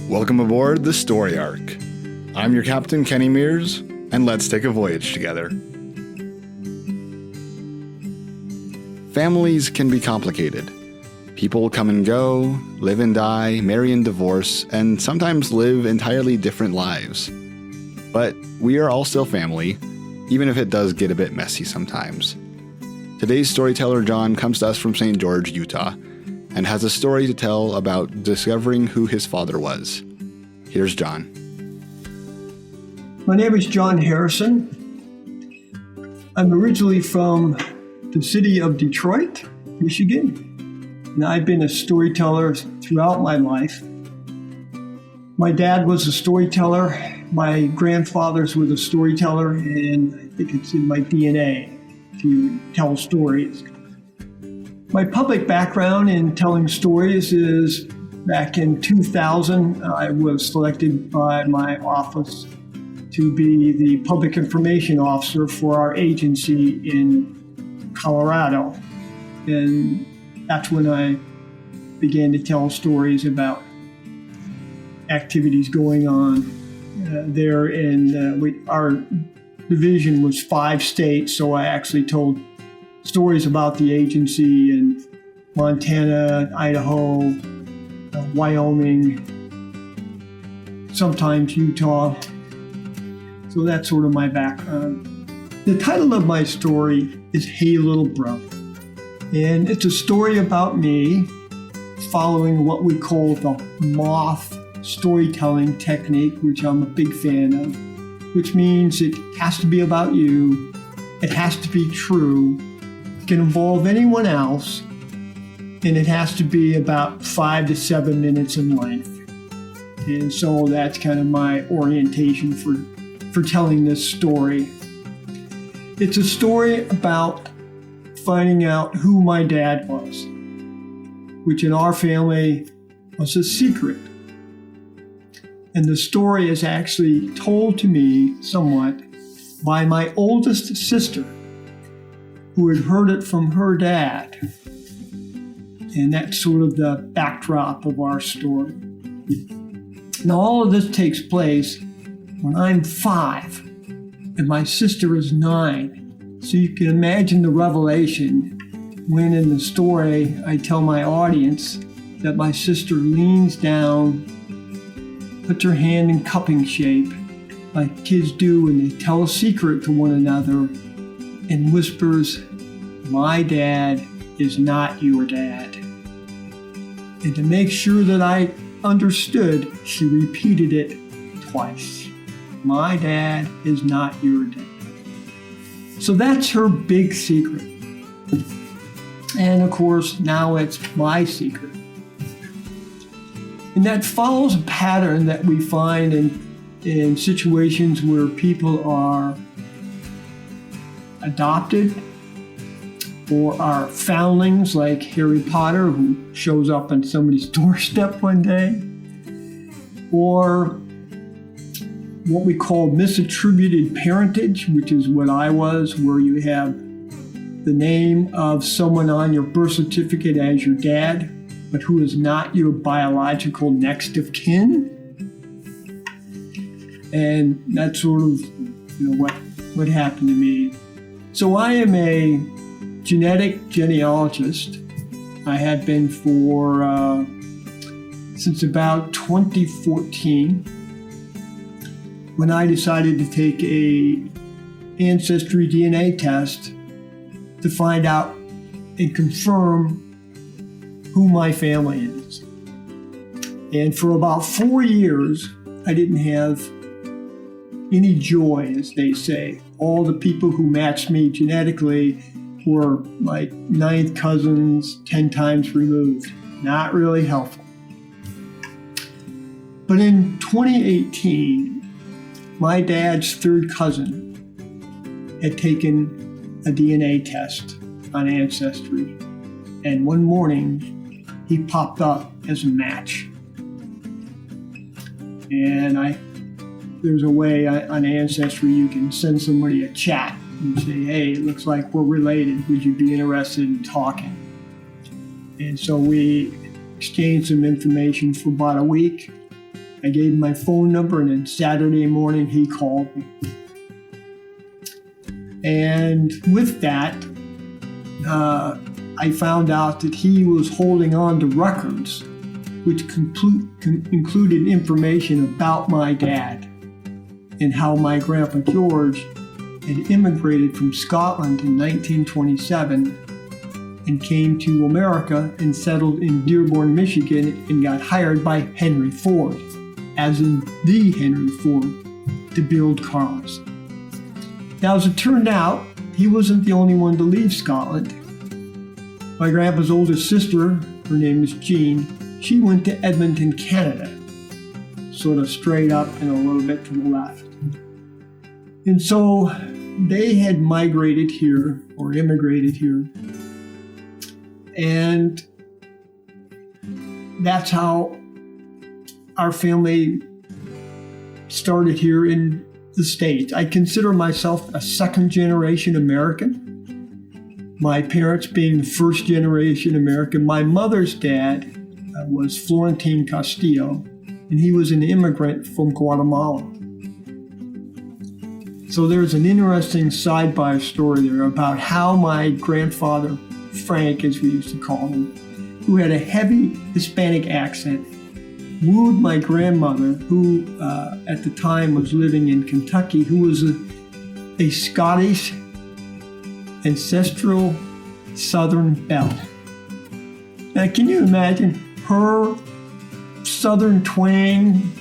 Welcome aboard the Story Arc. I'm your captain, Kenny Mears, and let's take a voyage together. Families can be complicated. People come and go, live and die, marry and divorce, and sometimes live entirely different lives. But we are all still family, even if it does get a bit messy sometimes. Today's storyteller, John, comes to us from St. George, Utah, and has a story to tell about discovering who his father was. Here's John. My name is John Harrison. I'm originally from the city of Detroit, Michigan, and I've been a storyteller throughout my life. My dad was a storyteller, my grandfathers were a storyteller, and I think it's in my DNA to tell stories. My public background in telling stories is back in 2000, I was selected by my office to be the public information officer for our agency in Colorado. And that's when I began to tell stories about activities going on there. And our division was 5 states, so I actually told stories about the agency in Montana, Idaho, Wyoming, sometimes Utah. So that's sort of my background. The title of my story is Hey Little Brother. And it's a story about me following what we call the moth storytelling technique, which I'm a big fan of, which means it has to be about you, it has to be true, it can involve anyone else, and it has to be about 5 to 7 minutes in length. And so that's kind of my orientation for telling this story. It's a story about finding out who my dad was, which in our family was a secret. And the story is actually told to me somewhat by my oldest sister, who had heard it from her dad. And that's sort of the backdrop of our story. Now, all of this takes place when I'm 5 and my sister is 9. So you can imagine the revelation when in the story I tell my audience that my sister leans down, puts her hand in cupping shape, like kids do when they tell a secret to one another, and whispers, "My dad is not your dad." And to make sure that I understood, she repeated it twice. "My dad is not your dad." So that's her big secret. And of course, now it's my secret. And that follows a pattern that we find in situations where people are adopted or are foundlings like Harry Potter, who shows up on somebody's doorstep one day, or what we call misattributed parentage, which is what I was, where you have the name of someone on your birth certificate as your dad, but who is not your biological next of kin. And that's sort of what happened to me. So I am a genetic genealogist. I have been for since about 2014, when I decided to take a ancestry DNA test to find out and confirm who my family is. And for about 4 years, I didn't have any joy, as they say. All the people who matched me genetically were like 9th cousins, 10 times removed. Not really helpful. But in 2018, my dad's 3rd cousin had taken a DNA test on Ancestry. And one morning, he popped up as a match. And there's a way on Ancestry you can send somebody a chat and say, "Hey, it looks like we're related. Would you be interested in talking?" And so we exchanged some information for about a week. I gave him my phone number, and then Saturday morning he called me. And with that, I found out that he was holding on to records which included information about my dad and how my Grandpa George had immigrated from Scotland in 1927 and came to America and settled in Dearborn, Michigan, and got hired by Henry Ford, as in the Henry Ford, to build cars. Now, as it turned out, he wasn't the only one to leave Scotland. My grandpa's oldest sister, her name is Jean, she went to Edmonton, Canada, sort of straight up and a little bit to the left. And so they had migrated here, or immigrated here, and that's how our family started here in the States. I consider myself a second-generation American. My parents being the first-generation American. My mother's dad was Florentine Castillo, and he was an immigrant from Guatemala. So there's an interesting side-by story there about how my grandfather, Frank, as we used to call him, who had a heavy Hispanic accent, wooed my grandmother, who at the time was living in Kentucky, who was a Scottish ancestral Southern belle. Now, can you imagine her Southern twang,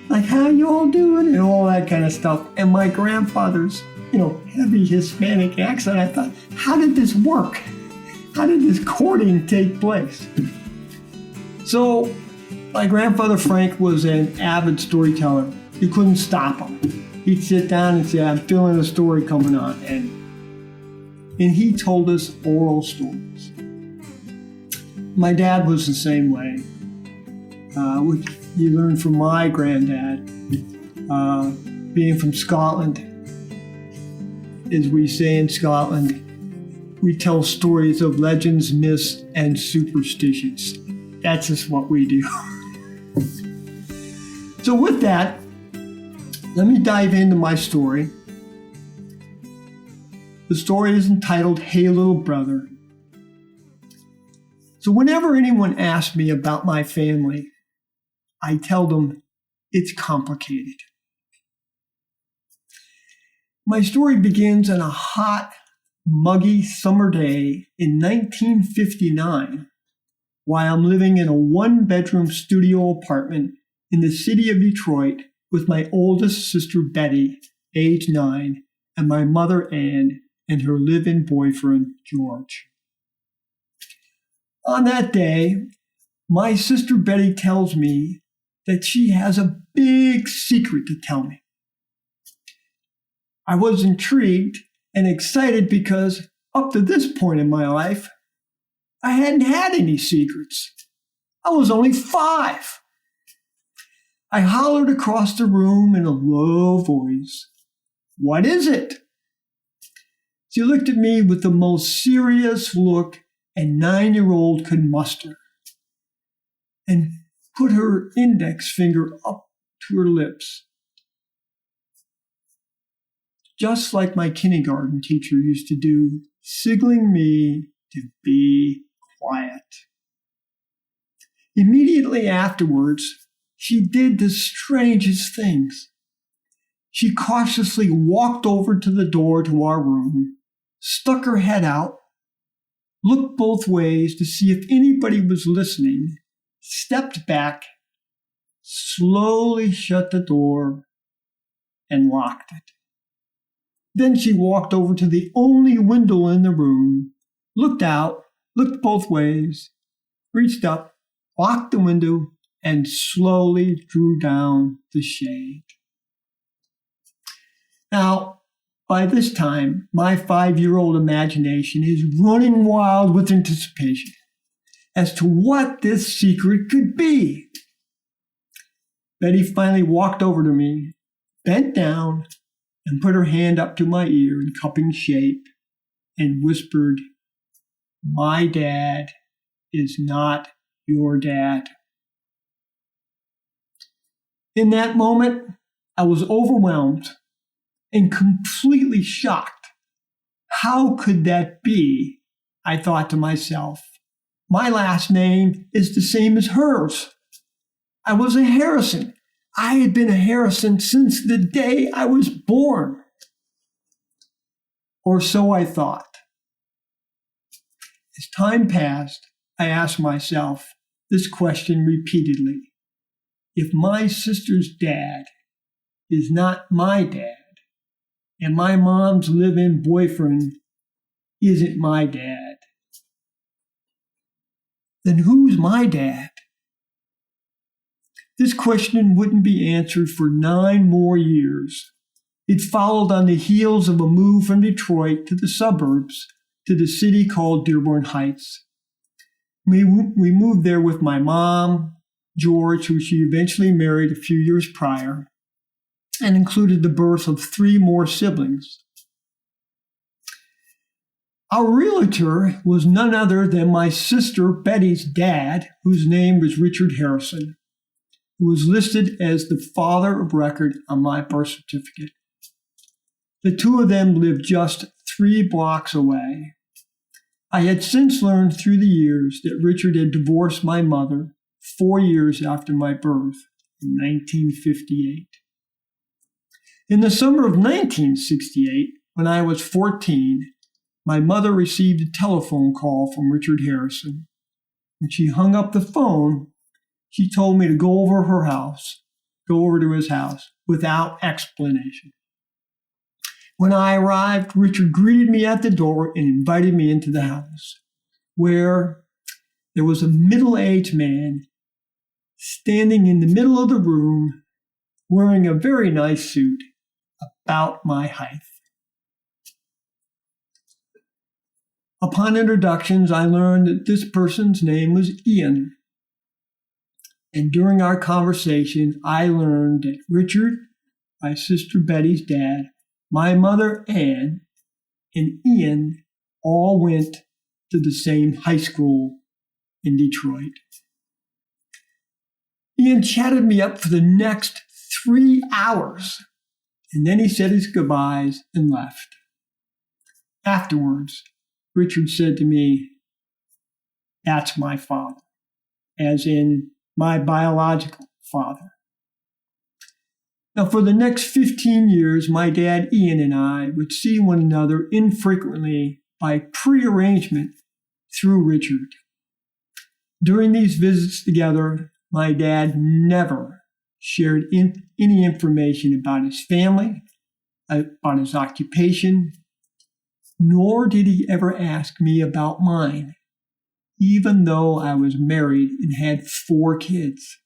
like how you all doing and all that kind of stuff, and my grandfather's, heavy Hispanic accent? I thought, how did this work? How did this courting take place? So my grandfather Frank was an avid storyteller. You couldn't stop him. He'd sit down and say, I'm feeling a story coming on. And he told us oral stories. My dad was the same way, which you learn from my granddad. Being from Scotland, as we say in Scotland, we tell stories of legends, myths, and superstitions. That's just what we do. So with that, let me dive into my story. The story is entitled, Hey Little Brother. So whenever anyone asks me about my family, I tell them it's complicated. My story begins on a hot, muggy summer day in 1959 while I'm living in a one-bedroom studio apartment in the city of Detroit with my oldest sister Betty, age 9, and my mother Ann and her live-in boyfriend George. On that day, my sister Betty tells me that she has a big secret to tell me. I was intrigued and excited because up to this point in my life, I hadn't had any secrets. I was only 5. I hollered across the room in a low voice, "What is it?" She looked at me with the most serious look a 9-year-old could muster and put her index finger up to her lips, just like my kindergarten teacher used to do, signaling me to be quiet. Immediately afterwards, she did the strangest things. She cautiously walked over to the door to our room, stuck her head out, looked both ways to see if anybody was listening, stepped back, slowly shut the door, and locked it. Then she walked over to the only window in the room, looked out, looked both ways, reached up, locked the window, and slowly drew down the shade. Now, by this time, my 5-year-old imagination is running wild with anticipation as to what this secret could be. Betty finally walked over to me, bent down, and put her hand up to my ear in cupping shape and whispered, "My dad is not your dad." In that moment, I was overwhelmed and completely shocked. How could that be? I thought to myself. My last name is the same as hers. I was a Harrison. I had been a Harrison since the day I was born. Or so I thought. As time passed, I asked myself this question repeatedly. If my sister's dad is not my dad, and my mom's live-in boyfriend isn't my dad, then who's my dad? This question wouldn't be answered for 9 more years. It followed on the heels of a move from Detroit to the suburbs to the city called Dearborn Heights. We moved there with my mom, George, who she eventually married a few years prior, and included the birth of 3 more siblings. Our realtor was none other than my sister Betty's dad, whose name was Richard Harrison, who was listed as the father of record on my birth certificate. The two of them lived just 3 blocks away. I had since learned through the years that Richard had divorced my mother 4 years after my birth in 1958. In the summer of 1968, when I was 14, my mother received a telephone call from Richard Harrison. When she hung up the phone, she told me to go over to his house without explanation. When I arrived, Richard greeted me at the door and invited me into the house, where there was a middle-aged man standing in the middle of the room wearing a very nice suit about my height. Upon introductions, I learned that this person's name was Ian. And during our conversation, I learned that Richard, my sister Betty's dad, my mother Ann, and Ian all went to the same high school in Detroit. Ian chatted me up for the next 3 hours, and then he said his goodbyes and left. Afterwards, Richard said to me, "That's my father," as in my biological father. Now, for the next 15 years, my dad, Ian, and I would see one another infrequently by prearrangement through Richard. During these visits together, my dad never shared any information about his family, about his occupation, nor did he ever ask me about mine, even though I was married and had 4 kids,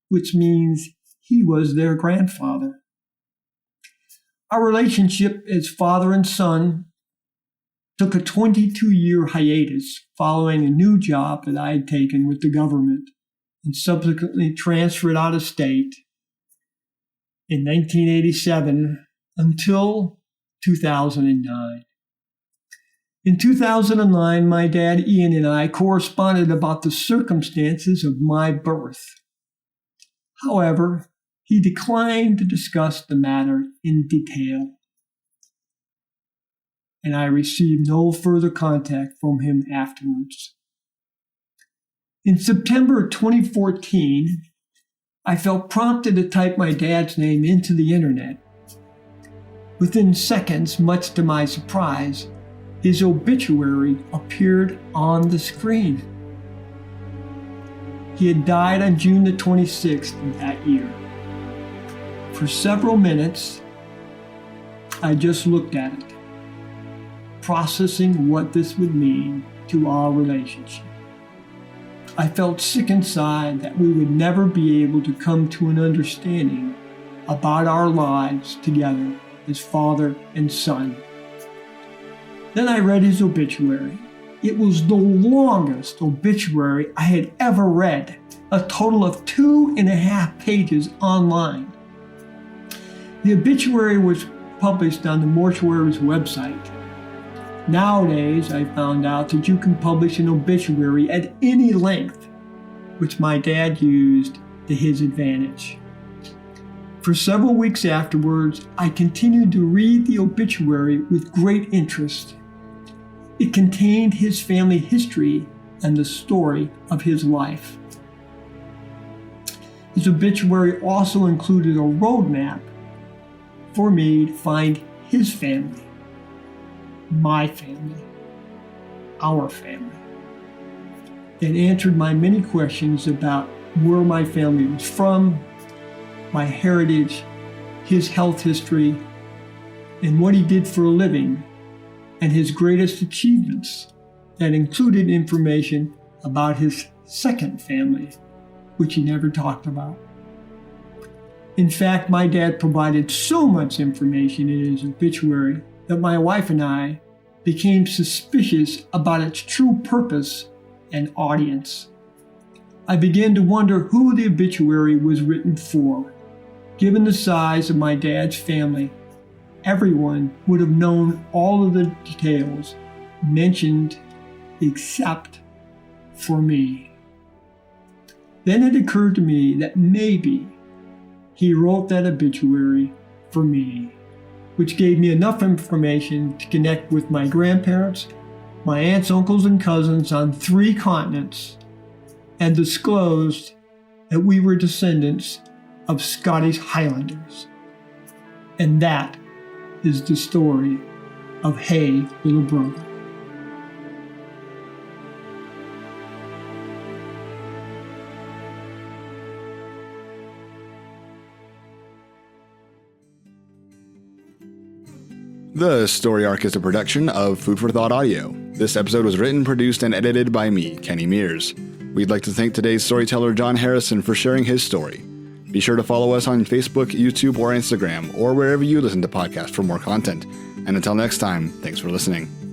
which means he was their grandfather. Our relationship as father and son took a 22-year hiatus following a new job that I had taken with the government and subsequently transferred out of state in 1987 until 2009. In 2009, my dad, Ian, and I corresponded about the circumstances of my birth. However, he declined to discuss the matter in detail, and I received no further contact from him afterwards. In September 2014, I felt prompted to type my dad's name into the internet. Within seconds, much to my surprise, his obituary appeared on the screen. He had died on June the 26th of that year. For several minutes, I just looked at it, processing what this would mean to our relationship. I felt sick inside that we would never be able to come to an understanding about our lives together as father and son. Then I read his obituary. It was the longest obituary I had ever read, a total of 2.5 pages online. The obituary was published on the mortuary's website. Nowadays, I found out that you can publish an obituary at any length, which my dad used to his advantage. For several weeks afterwards, I continued to read the obituary with great interest. It contained his family history and the story of his life. His obituary also included a roadmap for me to find his family, my family, our family. It answered my many questions about where my family was from, my heritage, his health history, and what he did for a living, and his greatest achievements. That included information about his second family, which he never talked about. In fact, my dad provided so much information in his obituary that my wife and I became suspicious about its true purpose and audience. I began to wonder who the obituary was written for. Given the size of my dad's family, everyone would have known all of the details mentioned except for me. Then it occurred to me that maybe he wrote that obituary for me, which gave me enough information to connect with my grandparents, my aunts, uncles, and cousins on 3 continents, and disclosed that we were descendants of Scottish Highlanders. And that is the story of Hey, Little Brother. The Story Arc is a production of Food for Thought Audio. This episode was written, produced, and edited by me, Kenny Mears. We'd like to thank today's storyteller, John Harrison, for sharing his story. Be sure to follow us on Facebook, YouTube, or Instagram, or wherever you listen to podcasts for more content. And until next time, thanks for listening.